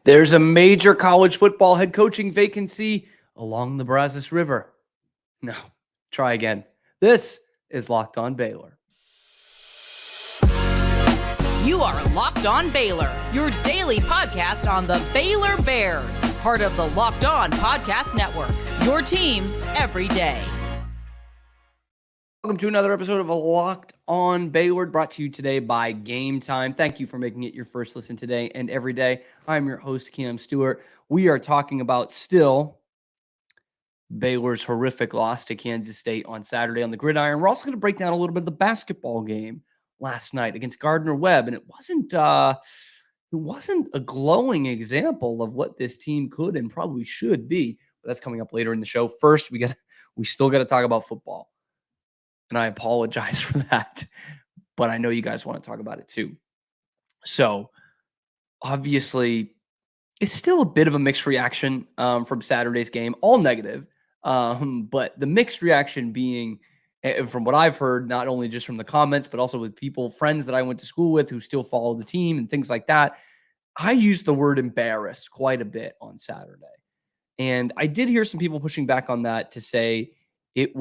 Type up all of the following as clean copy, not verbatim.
There's a major college football head coaching vacancy along the Brazos River. No, try again. This is Locked On Baylor. You are Locked On Baylor, your daily podcast on the Baylor Bears, part of the Locked On Podcast Network, your team every day. Welcome to another episode of Locked On Baylor, brought to you today by Gametime. Thank you for making it your first listen today and every day. I'm your host, Cam Stewart. We are talking about still Baylor's horrific loss to Kansas State on Saturday on the gridiron. We're also going to break down a little bit of the basketball game last night against Gardner-Webb, and it wasn't a glowing example of what this team could and probably should be. But that's coming up later in the show. First, we still got to talk about football. And I apologize for that, but I know you guys want to talk about it too. So obviously, it's still a bit of a mixed reaction from Saturday's game, all negative. But the mixed reaction being, from what I've heard, not only just from the comments, but also with people, friends that I went to school with who still follow the team and things like that. I used the word embarrassed quite a bit on Saturday. And I did hear some people pushing back on that to say it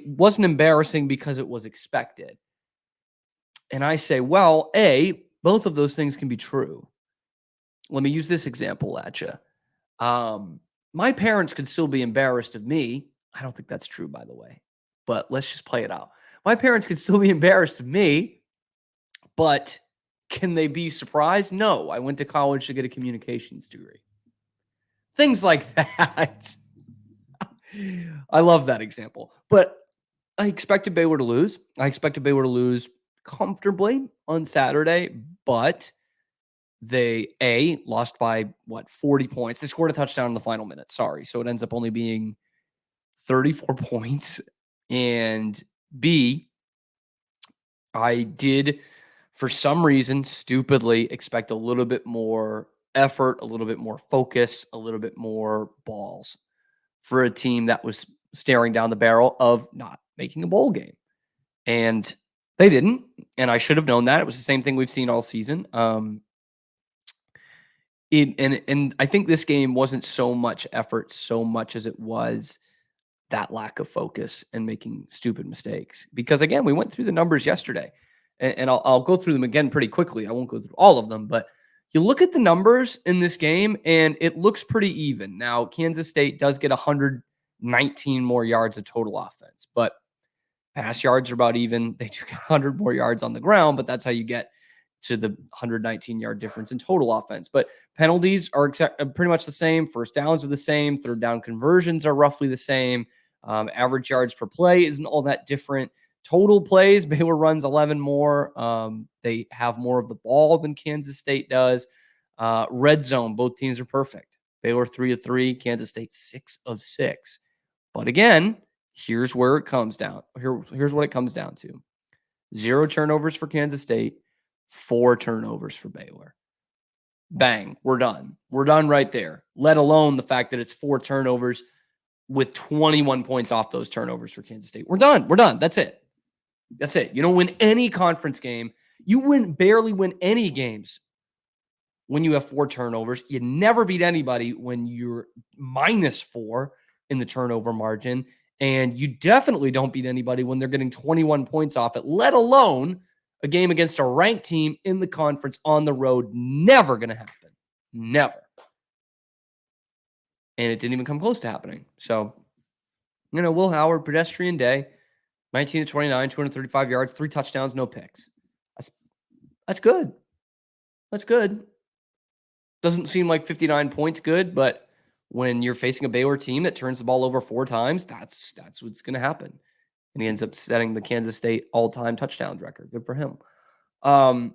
wasn't embarrassing because it was expected. And I say, well, both of those things can be true. Let me use this example at you. My parents could still be embarrassed of me. I don't think that's true, by the way, but let's just play it out. My parents could still be embarrassed of me, but can they be surprised? No, I went to college to get a communications degree. Things like that. I love that example, but I expected Baylor to lose. I expected Baylor to lose comfortably on Saturday, but they lost by 40 points. They scored a touchdown in the final minute. Sorry. So it ends up only being 34 points. And B, I did, for some reason, stupidly expect a little bit more effort, a little bit more focus, a little bit more balls for a team that was staring down the barrel of not making a bowl game. And they didn't. And I should have known that. It was the same thing we've seen all season. And I think this game wasn't so much effort, so much as it was that lack of focus and making stupid mistakes. Because again, we went through the numbers yesterday, and I'll go through them again pretty quickly. I won't go through all of them, but you look at the numbers in this game, and it looks pretty even. Now, Kansas State does get 119 more yards of total offense, but pass yards are about even. They do get 100 more yards on the ground, but that's how you get to the 119-yard difference in total offense. But penalties are pretty much the same. First downs are the same. Third down conversions are roughly the same. Average yards per play isn't all that different. Total plays, Baylor runs 11 more. They have more of the ball than Kansas State does. Red zone, both teams are perfect. Baylor 3 of 3, Kansas State 6 of 6. But again, here's where it comes down. Here's what it comes down to. 0 turnovers for Kansas State, 4 turnovers for Baylor. Bang, we're done. We're done right there. Let alone the fact that it's 4 turnovers with 21 points off those turnovers for Kansas State. We're done. We're done. That's it. That's it. You don't win any conference game. You barely win any games when you have 4 turnovers. You never beat anybody when you're -4 in the turnover margin. And you definitely don't beat anybody when they're getting 21 points off it, let alone a game against a ranked team in the conference on the road. Never going to happen. Never. And it didn't even come close to happening. So, Will Howard, pedestrian day, 19 to 29, 235 yards, 3 touchdowns, no picks. That's good. That's good. Doesn't seem like 59 points good, but when you're facing a Baylor team that turns the ball over 4 times, that's what's going to happen. And he ends up setting the Kansas State all-time touchdowns record. Good for him. And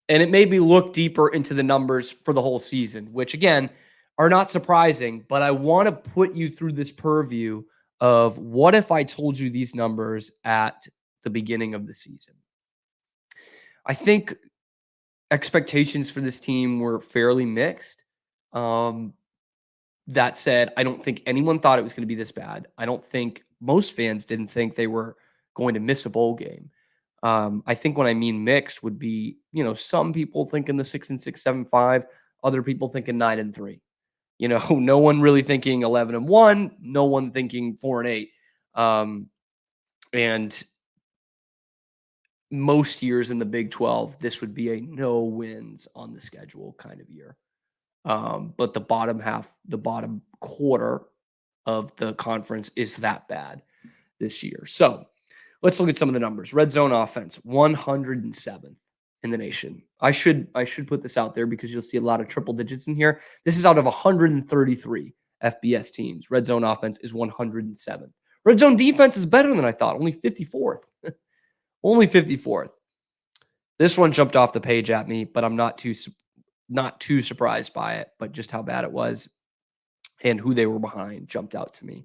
it made me look deeper into the numbers for the whole season, which, again, are not surprising. But I want to put you through this purview of what if I told you these numbers at the beginning of the season. I think expectations for this team were fairly mixed. That said, I don't think anyone thought it was going to be this bad. I don't think most fans didn't think they were going to miss a bowl game. I think when I mean mixed would be, some people thinking the 6-6, 7-5, Other people thinking 9-3. No one really thinking 11-1. No one thinking 4-8. And most years in the Big 12, this would be a no wins on the schedule kind of year. But the bottom quarter of the conference is that bad this year. So let's look at some of the numbers. Red zone offense, 107th in the nation. I should put this out there because you'll see a lot of triple digits in here. This is out of 133 FBS teams. Red zone offense is 107th. Red zone defense is better than I thought, only 54th. Only 54th. This one jumped off the page at me, but I'm not too surprised by it, but just how bad it was and who they were behind jumped out to me.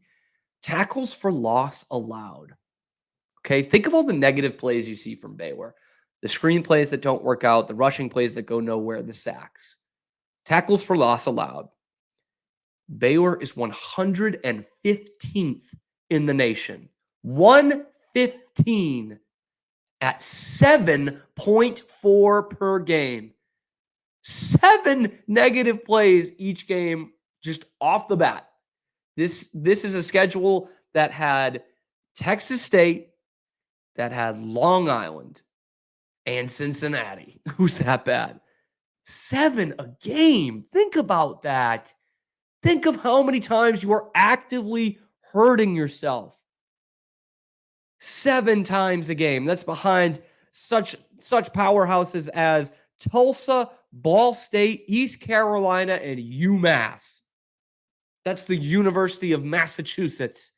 Tackles for loss allowed. Okay, think of all the negative plays you see from Baylor. The screen plays that don't work out, the rushing plays that go nowhere, the sacks. Tackles for loss allowed. Baylor is 115th in the nation. 115 at 7.4 per game. 7 negative plays each game just off the bat. This is a schedule that had Texas State, that had Long Island, and Cincinnati. Who's that bad? 7 a game. Think about that. Think of how many times you are actively hurting yourself. 7 times a game. That's behind such powerhouses as Tulsa, Ball State, East Carolina, and UMass. That's the University of Massachusetts.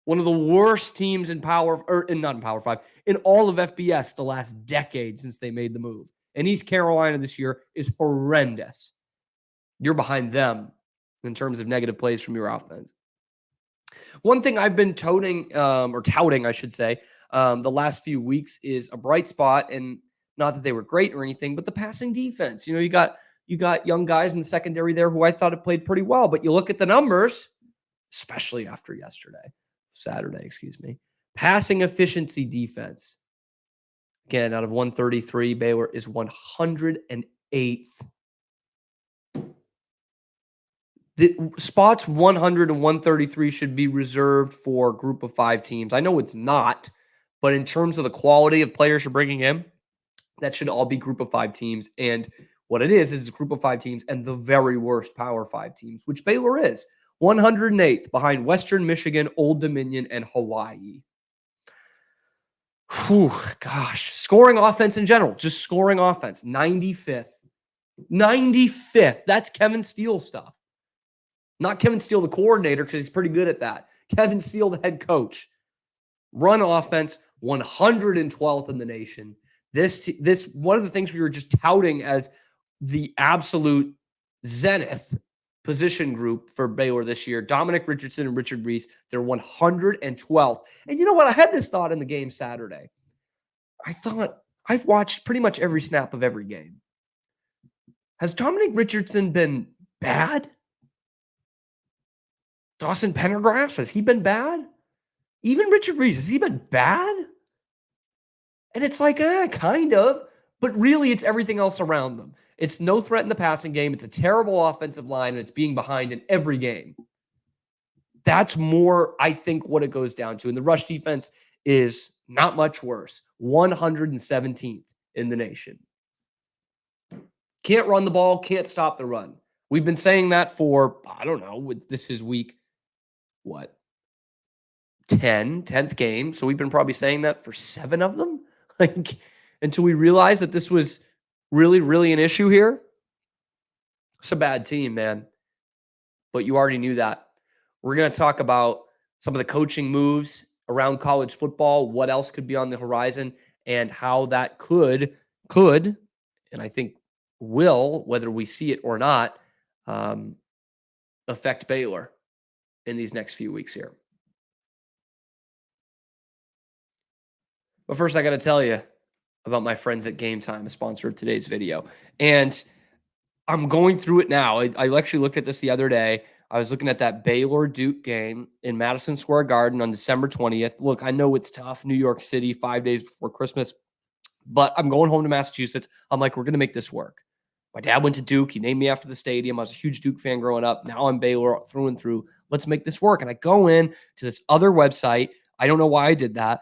One of the worst teams in not in Power 5, in all of FBS the last decade since they made the move. And East Carolina this year is horrendous. You're behind them in terms of negative plays from your offense. One thing I've been touting, I should say, the last few weeks is a bright spot, and not that they were great or anything, but the passing defense. You got young guys in the secondary there who I thought had played pretty well, but you look at the numbers, especially after Saturday, passing efficiency defense. Again, out of 133, Baylor is 108th. The spots 100 and 133 should be reserved for group of 5 teams. I know it's not, but in terms of the quality of players you're bringing in, that should all be group of 5 teams. And what it is a group of 5 teams and the very worst Power 5 teams, which Baylor is. 108th behind Western Michigan, Old Dominion, and Hawaii. Whew, gosh. Scoring offense in general, just scoring offense, 95th. 95th. That's Kevin Steele stuff. Not Kevin Steele, the coordinator, because he's pretty good at that. Kevin Steele, the head coach. Run offense, 112th in the nation. This one of the things we were just touting as the absolute zenith position group for Baylor this year. Dominic Richardson and Richard Reese, they're 112th. And you know what? I had this thought in the game Saturday. I thought, I've watched pretty much every snap of every game. Has Dominic Richardson been bad? Dawson Pendergrass, has he been bad? Even Richard Reese, has he been bad? And it's like, kind of. But really, it's everything else around them. It's no threat in the passing game. It's a terrible offensive line, and it's being behind in every game. That's more, I think, what it goes down to. And the rush defense is not much worse. 117th in the nation. Can't run the ball, can't stop the run. We've been saying that for, I don't know, this is week, 10th game. So we've been probably saying that for 7 of them. Until we realized that this was really, really an issue here. It's a bad team, man. But you already knew that. We're going to talk about some of the coaching moves around college football, what else could be on the horizon, and how that could, and I think will, whether we see it or not, affect Baylor in these next few weeks here. But first, I got to tell you about my friends at Gametime, a sponsor of today's video. And I'm going through it now. I actually looked at this the other day. I was looking at that Baylor-Duke game in Madison Square Garden on December 20th. Look, I know it's tough. New York City, 5 days before Christmas. But I'm going home to Massachusetts. I'm like, we're going to make this work. My dad went to Duke. He named me after the stadium. I was a huge Duke fan growing up. Now I'm Baylor through and through. Let's make this work. And I go in to this other website. I don't know why I did that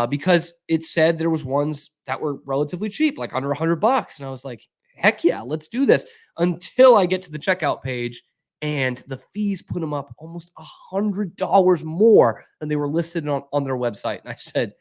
because it said there was ones that were relatively cheap, like under $100. And I was like, heck yeah, let's do this. Until I get to the checkout page and the fees put them up almost $100 more than they were listed on their website. And I said,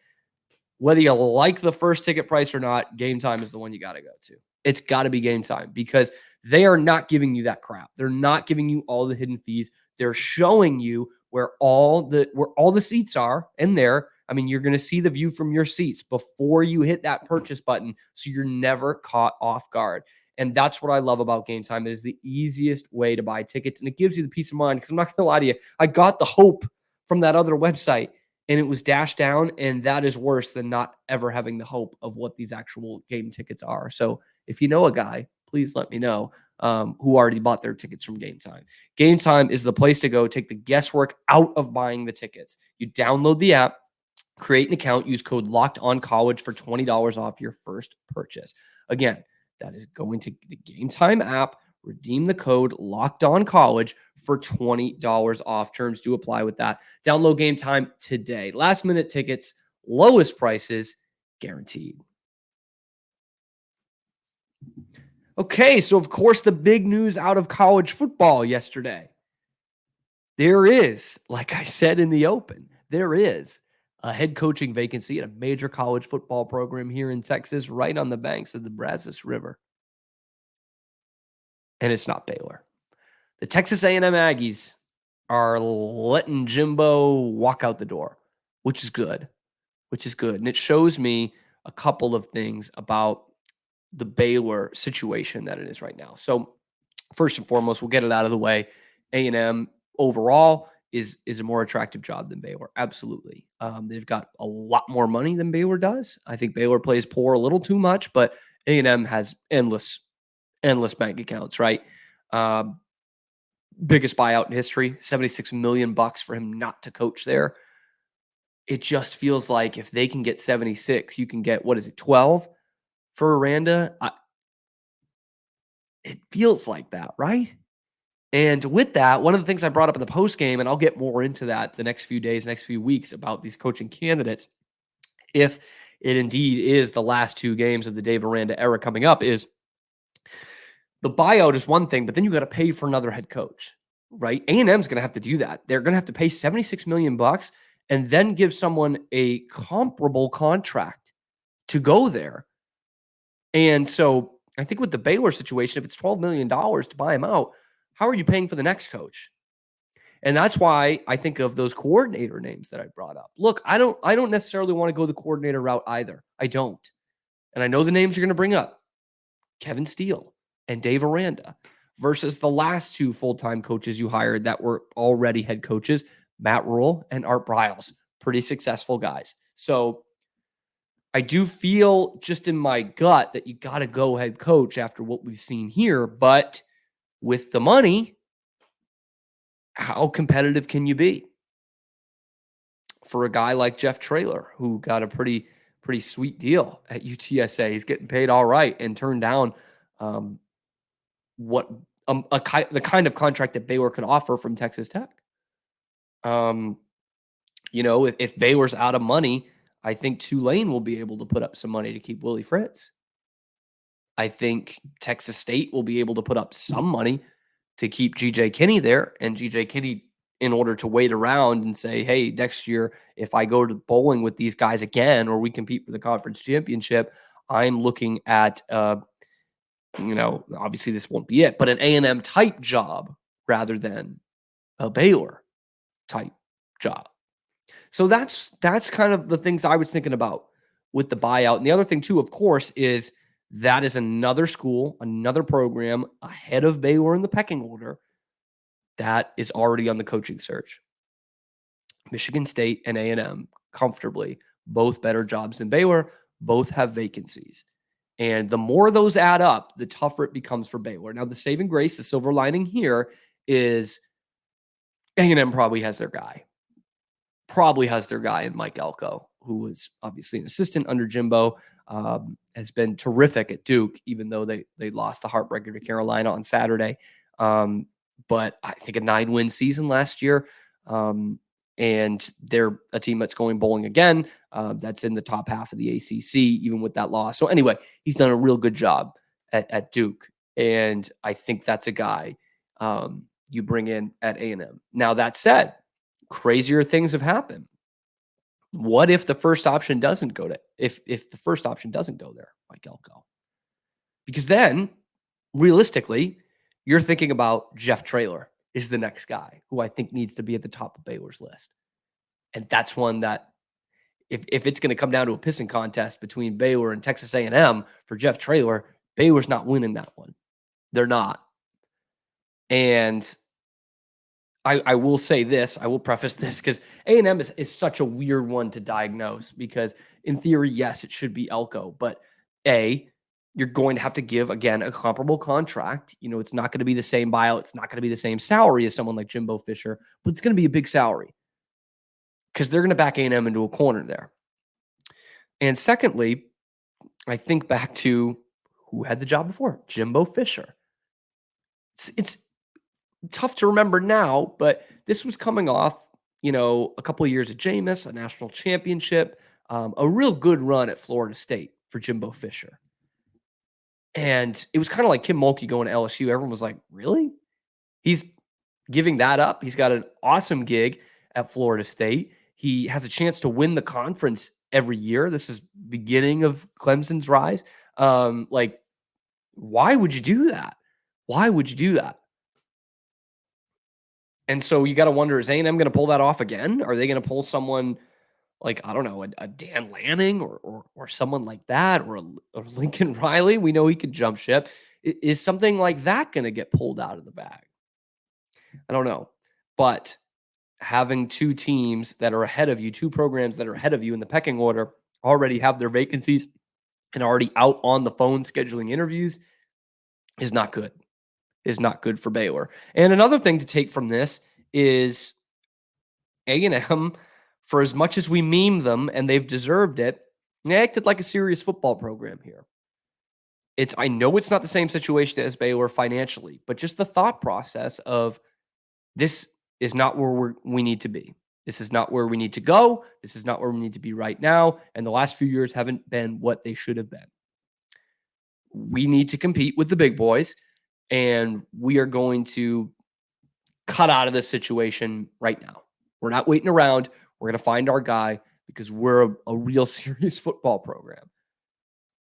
whether you like the first ticket price or not, Gametime is the one you got to go to. It's got to be Gametime because they are not giving you that crap. They're not giving you all the hidden fees. They're showing you where all the seats are in there. I mean, you're going to see the view from your seats before you hit that purchase button, so you're never caught off guard. And that's what I love about Gametime. It is the easiest way to buy tickets, and it gives you the peace of mind. Because I'm not going to lie to you, I got the hope from that other website, and it was dashed down, and that is worse than not ever having the hope of what these actual game tickets are. So if you know a guy, please let me know who already bought their tickets from Gametime. Gametime is the place to go. Take the guesswork out of buying the tickets. You download the app, create an account, use code LOCKEDONCollege for $20 off your first purchase. Again, that is going to the Gametime app, redeem the code LOCKEDONCollege for $20 off. Terms do apply with that. Download Gametime today. Last minute tickets, lowest prices guaranteed. Okay, so of course the big news out of college football yesterday. There is, like I said in the open, there is a head coaching vacancy at a major college football program here in Texas, right on the banks of the Brazos River. And it's not Baylor. The Texas A&M Aggies are letting Jimbo walk out the door, which is good, And it shows me a couple of things about the Baylor situation that it is right now. So first and foremost, we'll get it out of the way. A&M overall is a more attractive job than Baylor. Absolutely. They've got a lot more money than Baylor does. I think Baylor plays poor a little too much, but A&M has endless bank accounts, right? Biggest buyout in history, $76 million for him not to coach there. It just feels like if they can get 76, you can get, 12 for Aranda? It feels like that, right? And with that, one of the things I brought up in the post game, and I'll get more into that the next few days, next few weeks about these coaching candidates, if it indeed is the last two games of the Dave Aranda era coming up, is the buyout is one thing, but then you got to pay for another head coach, right? A&M's going to have to do that. They're going to have to pay $76 million and then give someone a comparable contract to go there. And so I think with the Baylor situation, if it's $12 million to buy him out, how are you paying for the next coach? And that's why I think of those coordinator names that I brought up. Look, I don't necessarily want to go the coordinator route either. I don't. And I know the names you're going to bring up. Kevin Steele and Dave Aranda versus the last two full-time coaches you hired that were already head coaches, Matt Rhoades and Art Briles. Pretty successful guys. So I do feel just in my gut that you got to go head coach after what we've seen here. But with the money, how competitive can you be? For a guy like Jeff Traylor, who got a pretty sweet deal at UTSA, he's getting paid all right and turned down the kind of contract that Baylor could offer from Texas Tech. If Baylor's out of money, I think Tulane will be able to put up some money to keep Willie Fritz. I think Texas State will be able to put up some money to keep G.J. Kinney there. And G.J. Kinney, in order to wait around and say, hey, next year, if I go to bowling with these guys again, or we compete for the conference championship, I'm looking at, obviously this won't be it, but an A&M type job rather than a Baylor type job. So that's kind of the things I was thinking about with the buyout. And the other thing too, of course, is that is another school, another program ahead of Baylor in the pecking order that is already on the coaching search. Michigan State and A&M comfortably, both better jobs than Baylor, both have vacancies. And the more those add up, the tougher it becomes for Baylor. Now, the saving grace, the silver lining here is A&M probably has their guy. In Mike Elko, who was obviously an assistant under Jimbo. has been terrific at Duke, even though they lost the heartbreaker to Carolina on Saturday. But I think a 9-win season last year. And they're a team that's going bowling again. That's in the top half of the ACC, even with that loss. So anyway, he's done a real good job at Duke. And I think that's a guy you bring in at A&M. Now, that said, crazier things have happened. What if the first option doesn't go to, if the first option doesn't go there, Mike Elko? Because then, realistically, you're thinking about Jeff Traylor is the next guy who I think needs to be at the top of Baylor's list. And that's one that if it's going to come down to a pissing contest between Baylor and Texas A&M for Jeff Traylor, Baylor's not winning that one. They're not. And I will say this, I will preface this, because A&M is such a weird one to diagnose, because in theory, yes, it should be Elko, but you're going to have to give, again, a comparable contract. It's not going to be the same buyout. It's not going to be the same salary as someone like Jimbo Fisher, but it's going to be a big salary because they're going to back A&M into a corner there. And secondly, I think back to who had the job before, Jimbo Fisher. It's tough to remember now, but this was coming off, a couple of years at Jameis, a national championship, a real good run at Florida State for Jimbo Fisher. And it was kind of like Kim Mulkey going to LSU. Everyone was like, really? He's giving that up. He's got an awesome gig at Florida State. He has a chance to win the conference every year. This is beginning of Clemson's rise. Why would you do that? Why would you do that? And so you got to wonder, is A&M going to pull that off again? Are they going to pull someone like, I don't know, a Dan Lanning or someone like that, or Lincoln Riley? We know he could jump ship. Is something like that going to get pulled out of the bag? I don't know. But having two teams that are ahead of you, two programs that are ahead of you in the pecking order, already have their vacancies and already out on the phone scheduling interviews is not good. Is not good for Baylor. And another thing to take from this is A&M, for as much as we meme them, and they've deserved it, they acted like a serious football program here. I know it's not the same situation as Baylor financially, but just the thought process of this is not where we need to be. This is not where we need to go. This is not where we need to be right now. And the last few years haven't been what they should have been. We need to compete with the big boys. And we are going to cut out of this situation right now. We're not waiting around. We're going to find our guy because we're a real serious football program.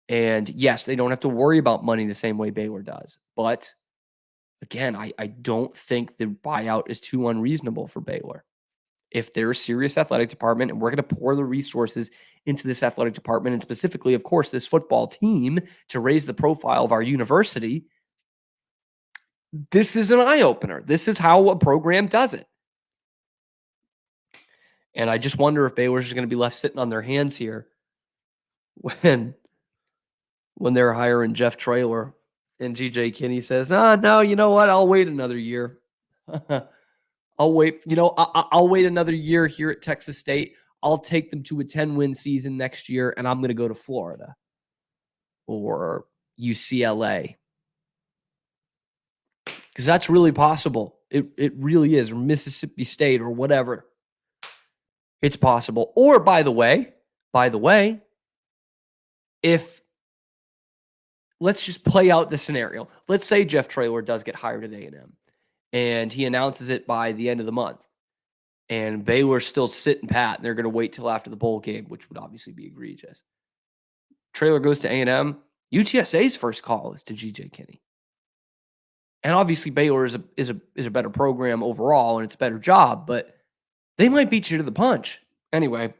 And yes, they don't have to worry about money the same way Baylor does. But again, I don't think the buyout is too unreasonable for Baylor. If they're a serious athletic department and we're going to pour the resources into this athletic department, and specifically, of course, this football team to raise the profile of our university, this is an eye-opener. This is how a program does it. And I just wonder if Baylor's just going to be left sitting on their hands here when they're hiring Jeff Traylor and GJ Kinney says, no, you know what? I'll wait another year. I'll wait. I'll wait another year here at Texas State. I'll take them to a 10-win season next year, and I'm going to go to Florida or UCLA. Because that's really possible. It really is. Or Mississippi State or whatever. It's possible. Or by the way, if let's just play out the scenario. Let's say Jeff Traylor does get hired at A&M and he announces it by the end of the month. And Baylor's still sitting pat and they're going to wait till after the bowl game, which would obviously be egregious. Traylor goes to A&M. UTSA's first call is to GJ Kinney. And obviously Baylor is a better program overall and it's a better job, but they might beat you to the punch. Anyway,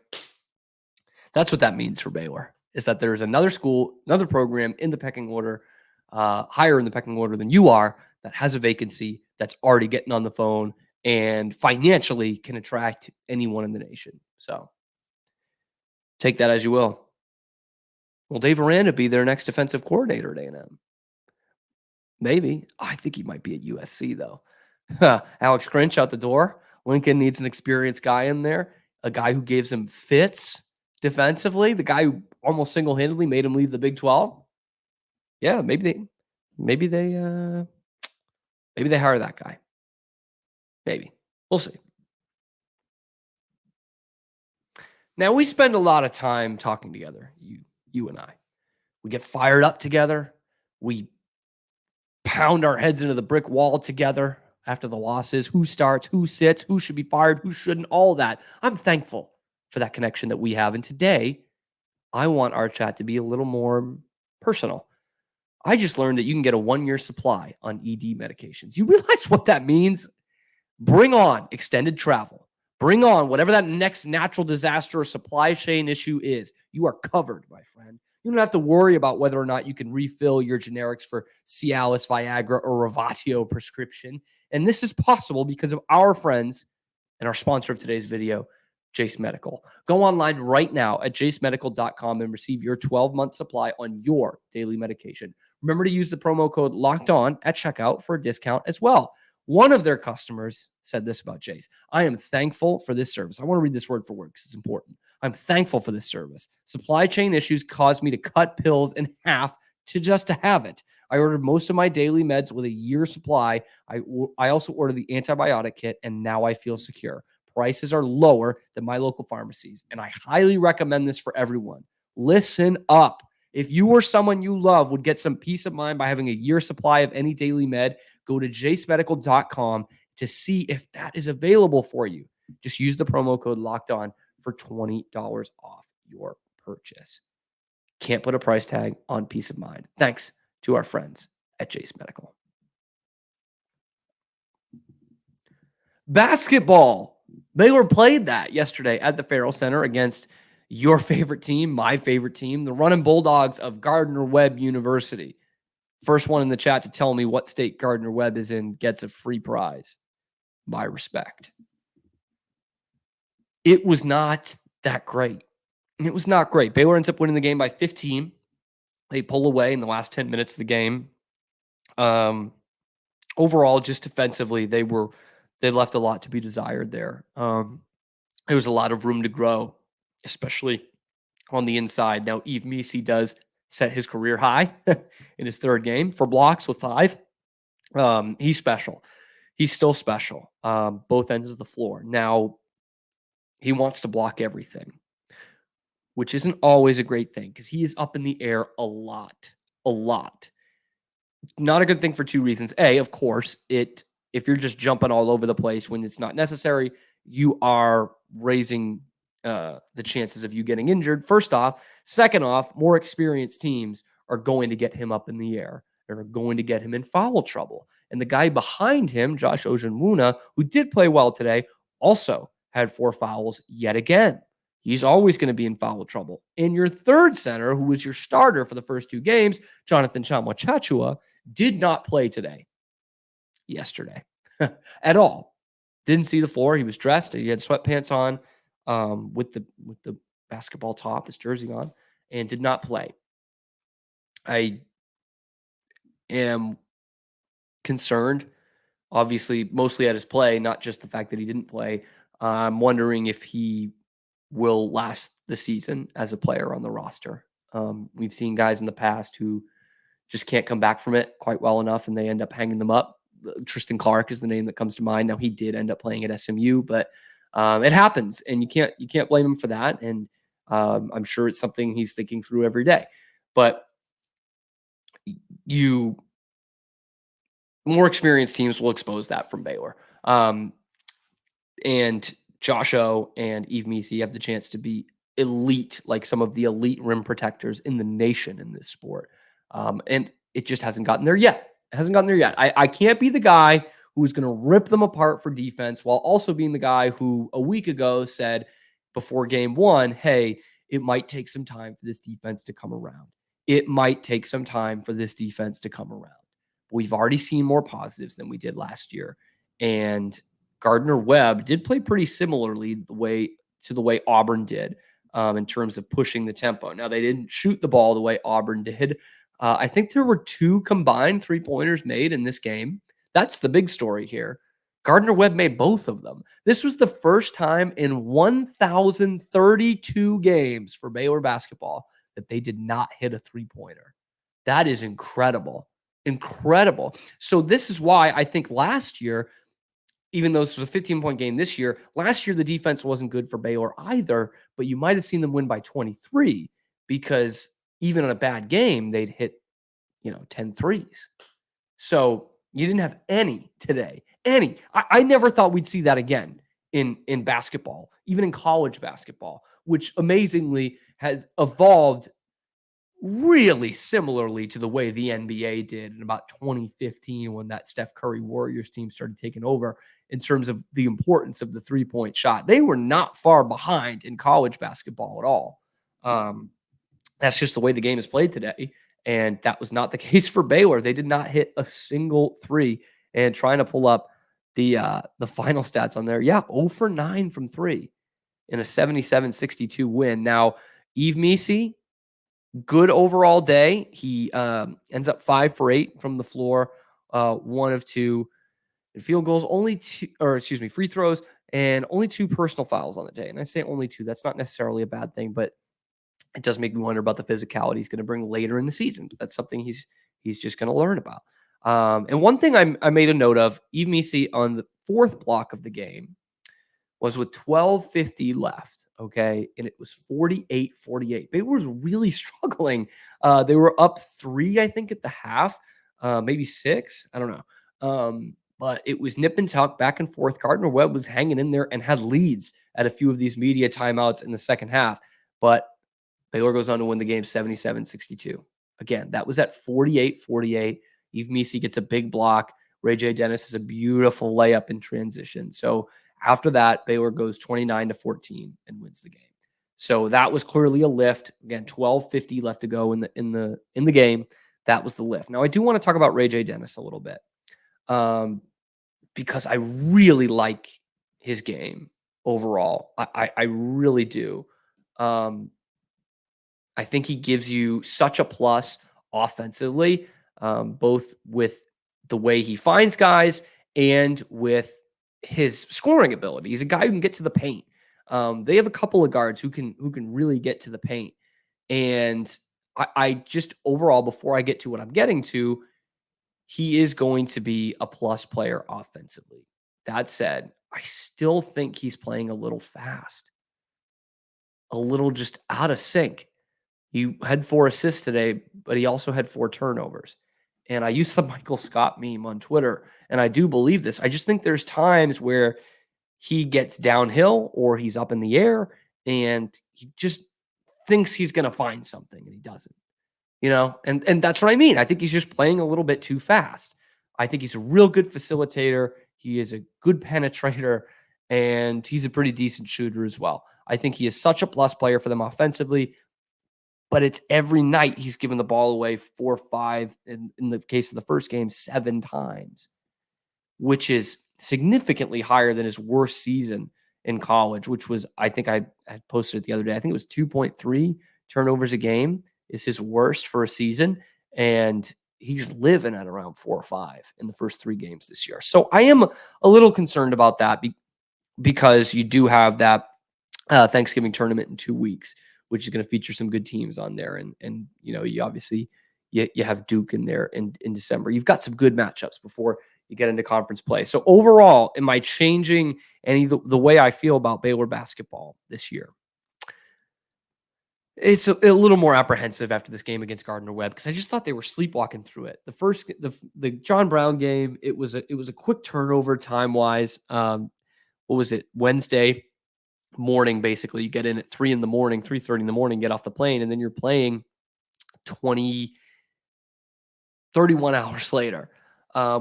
that's what that means for Baylor, is that there's another school, another program in the pecking order, higher in the pecking order than you are, that has a vacancy, that's already getting on the phone and financially can attract anyone in the nation. So take that as you will. Will Dave Aranda be their next defensive coordinator at A&M? Maybe. I think he might be at USC, though. Alex Grinch out the door. Lincoln needs an experienced guy in there, a guy who gives him fits defensively, the guy who almost single-handedly made him leave the Big 12. Yeah, maybe they hire that guy. Maybe. We'll see. Now, we spend a lot of time talking together, you and I. We get fired up together. We pound our heads into the brick wall together after the losses. Who starts, who sits, who should be fired, who shouldn't, all that. I'm thankful for that connection that we have. And today, I want our chat to be a little more personal. I just learned that you can get a 1-year supply on ED medications. You realize what that means? Bring on extended travel. Bring on whatever that next natural disaster or supply chain issue is. You are covered, my friend. You don't have to worry about whether or not you can refill your generics for Cialis, Viagra, or Revatio prescription. And this is possible because of our friends and our sponsor of today's video, Jase Medical. Go online right now at jasemedical.com and receive your 12-month supply on your daily medication. Remember to use the promo code LOCKEDON at checkout for a discount as well. One of their customers said this about Jase. I am thankful for this service. I want to read this word for word because it's important. I'm thankful for this service. Supply chain issues caused me to cut pills in half just to have it. I ordered most of my daily meds with a year supply. I also ordered the antibiotic kit, and now I feel secure. Prices are lower than my local pharmacies, and I highly recommend this for everyone. Listen up. If you or someone you love would get some peace of mind by having a year supply of any daily med, go to jasemedical.com to see if that is available for you. Just use the promo code LOCKEDON for $20 off your purchase. Can't put a price tag on peace of mind. Thanks to our friends at Jase Medical. Basketball. Baylor played that yesterday at the Farrell Center against your favorite team, my favorite team, the Running Bulldogs of Gardner-Webb University. First one in the chat to tell me what state Gardner-Webb is in gets a free prize. My respect. It was not that great. It was not great. Baylor ends up winning the game by 15. They pull away in the last 10 minutes of the game. Overall, just defensively, they left a lot to be desired there. There was a lot of room to grow, especially on the inside. Now, Yves Missi does set his career high in his third game for blocks with 5. He's special. He's still special, both ends of the floor. Now, he wants to block everything, which isn't always a great thing because he is up in the air a lot. Not a good thing for 2 reasons. A, of course, if you're just jumping all over the place when it's not necessary, you are raising the chances of you getting injured, first off. Second off, more experienced teams are going to get him up in the air. They're going to get him in foul trouble. And the guy behind him, Josh Ojenwuna, who did play well today, also had 4 fouls yet again. He's always going to be in foul trouble. And your third center, who was your starter for the first 2 games, Jonathan Tchamwa-Tchatchoua, did not play yesterday at all. Didn't see the floor. He was dressed. He had sweatpants on with the basketball top, his jersey on, and did not play. I am concerned, obviously, mostly at his play, not just the fact that he didn't play. I'm wondering if he will last the season as a player on the roster. We've seen guys in the past who just can't come back from it quite well enough, and they end up hanging them up. Tristan Clark is the name that comes to mind. Now, he did end up playing at SMU, but it happens, and you can't blame him for that. And I'm sure it's something he's thinking through every day. But more experienced teams will expose that from Baylor. And Josh O and Yves Missi have the chance to be elite, like some of the elite rim protectors in the nation in this sport. And it just hasn't gotten there yet. It hasn't gotten there yet. I can't be the guy who's going to rip them apart for defense while also being the guy who a week ago said before game 1, hey, it might take some time for this defense to come around. It might take some time for this defense to come around. We've already seen more positives than we did last year. And Gardner-Webb did play pretty similarly to the way Auburn did in terms of pushing the tempo. Now, they didn't shoot the ball the way Auburn did. I think there were 2 combined 3-pointers made in this game. That's the big story here. Gardner-Webb made both of them. This was the first time in 1,032 games for Baylor basketball that they did not hit a three-pointer. That is incredible. Incredible. So this is why I think last year, even though this was a 15-point game this year, last year the defense wasn't good for Baylor either, but you might have seen them win by 23 because even on a bad game, they'd hit, 10 threes. So you didn't have any today. Any. I never thought we'd see that again in basketball, even in college basketball, which amazingly has evolved really similarly to the way the NBA did in about 2015 when that Steph Curry Warriors team started taking over in terms of the importance of the three-point shot. They were not far behind in college basketball at all. That's just the way the game is played today. And that was not the case for Baylor. They did not hit a single three. And trying to pull up the final stats on there. Yeah, 0 for 9 from 3 in a 77-62 win. Now, Yves Missi, good overall day. He ends up 5 for 8 from the floor, 1 of 2 in field goals, free throws, and only 2 personal fouls on the day. And I say only 2. That's not necessarily a bad thing, but it does make me wonder about the physicality he's going to bring later in the season. But that's something he's just going to learn about. And one thing I made a note of, Yves Missi on the 4th block of the game was with 12:50 left, okay? And it was 48-48. Baylor was really struggling. They were up 3, I think, at the half, maybe 6. I don't know. But it was nip and tuck, back and forth. Gardner-Webb was hanging in there and had leads at a few of these media timeouts in the second half. But Baylor goes on to win the game 77-62. Again, that was at 48-48. Yves Missi gets a big block. Ray J. Dennis has a beautiful layup in transition. So after that, Baylor goes 29-14 and wins the game. So that was clearly a lift. Again, 12:50 left to go in the game. That was the lift. Now I do want to talk about Ray J. Dennis a little bit, because I really like his game overall. I really do. I think he gives you such a plus offensively, both with the way he finds guys and with his scoring ability. He's a guy who can get to the paint. They have a couple of guards who can really get to the paint. And I just overall, before I get to what I'm getting to, he is going to be a plus player offensively. That said, I still think he's playing a little fast, a little just out of sync. He had 4 assists today, but he also had 4 turnovers. And I used the Michael Scott meme on Twitter, and I do believe this. I just think there's times where he gets downhill or he's up in the air and he just thinks he's going to find something and he doesn't. And that's what I mean. I think he's just playing a little bit too fast. I think he's a real good facilitator. He is a good penetrator, and he's a pretty decent shooter as well. I think he is such a plus player for them offensively. But it's every night he's given the ball away 4 or 5, in the case of the first game, 7 times, which is significantly higher than his worst season in college, which was, I think I had posted it the other day. I think it was 2.3 turnovers a game is his worst for a season. And he's living at around 4 or 5 in the first 3 games this year. So I am a little concerned about that because you do have that Thanksgiving tournament in 2 weeks, which is going to feature some good teams on there. And you obviously you have Duke in there in December. You've got some good matchups before you get into conference play. So overall, am I changing the way I feel about Baylor basketball this year? It's a little more apprehensive after this game against Gardner-Webb because I just thought they were sleepwalking through it. The John Brown game, it was a quick turnover time-wise. What was it? Wednesday morning, basically. You get in at 3:30 in the morning, get off the plane, and then you're playing 31 hours later,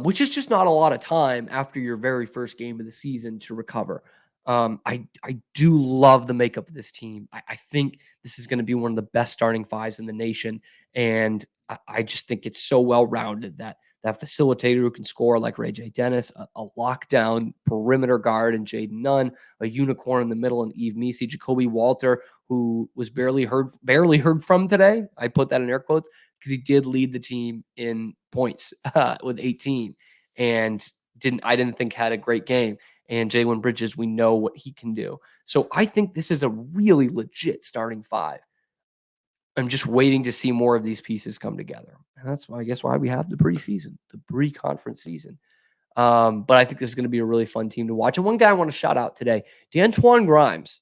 which is just not a lot of time after your very first game of the season to recover. I do love the makeup of this team. I think this is going to be one of the best starting 5s in the nation, and I just think it's so well-rounded that facilitator who can score like Ray J. Dennis, a lockdown perimeter guard in Jaden Nunn, a unicorn in the middle in Yves Missi, Jacoby Walter, who was barely heard from today. I put that in air quotes because he did lead the team in points with 18 and I didn't think had a great game. And Jalen Bridges, we know what he can do. So I think this is a really legit starting 5. I'm just waiting to see more of these pieces come together. And that's why, I guess, why we have the preseason, the pre-conference season. But I think this is going to be a really fun team to watch. And one guy I want to shout out today, D'Antoine Grimes.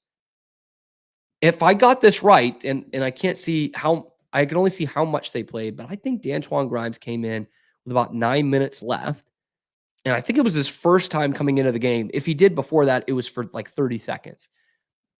If I got this right, and I can't see how, I can only see how much they played, but I think D'Antoine Grimes came in with about 9 minutes left. And I think it was his first time coming into the game. If he did before that, it was for like 30 seconds.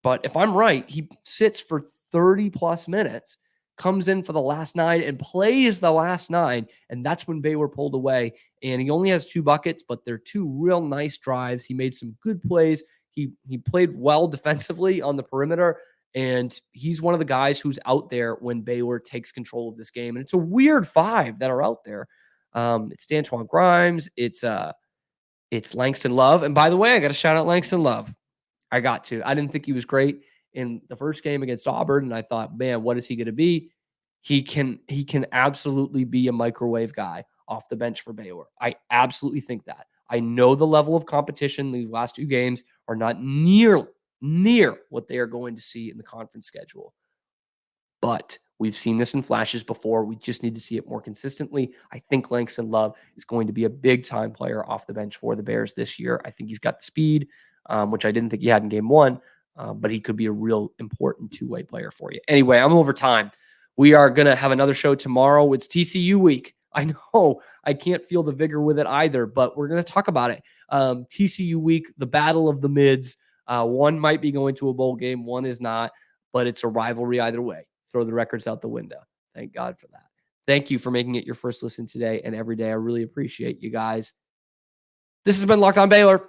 But if I'm right, he sits for 30 plus minutes, comes in for the last 9 and plays the last 9. And that's when Baylor pulled away. And he only has 2 buckets, but they're 2 real nice drives. He made some good plays. He played well defensively on the perimeter. And he's one of the guys who's out there when Baylor takes control of this game. And it's a weird 5 that are out there. It's D'Antoine Grimes. It's Langston Love. And by the way, I got to shout out Langston Love. I got to. I didn't think he was great in the first game against Auburn, and I thought, man, what is he going to be? He can absolutely be a microwave guy off the bench for Baylor. I absolutely think that. I know the level of competition these last 2 games are not near what they are going to see in the conference schedule. But we've seen this in flashes before. We just need to see it more consistently. I think Langston Love is going to be a big-time player off the bench for the Bears this year. I think he's got the speed, which I didn't think he had in game 1, but he could be a real important 2-way player for you. Anyway, I'm over time. We are going to have another show tomorrow. It's TCU week. I know I can't feel the vigor with it either, but we're going to talk about it. TCU week, the battle of the mids. One might be going to a bowl game. One is not, but it's a rivalry either way. Throw the records out the window. Thank God for that. Thank you for making it your first listen today and every day. I really appreciate you guys. This has been Locked On Baylor.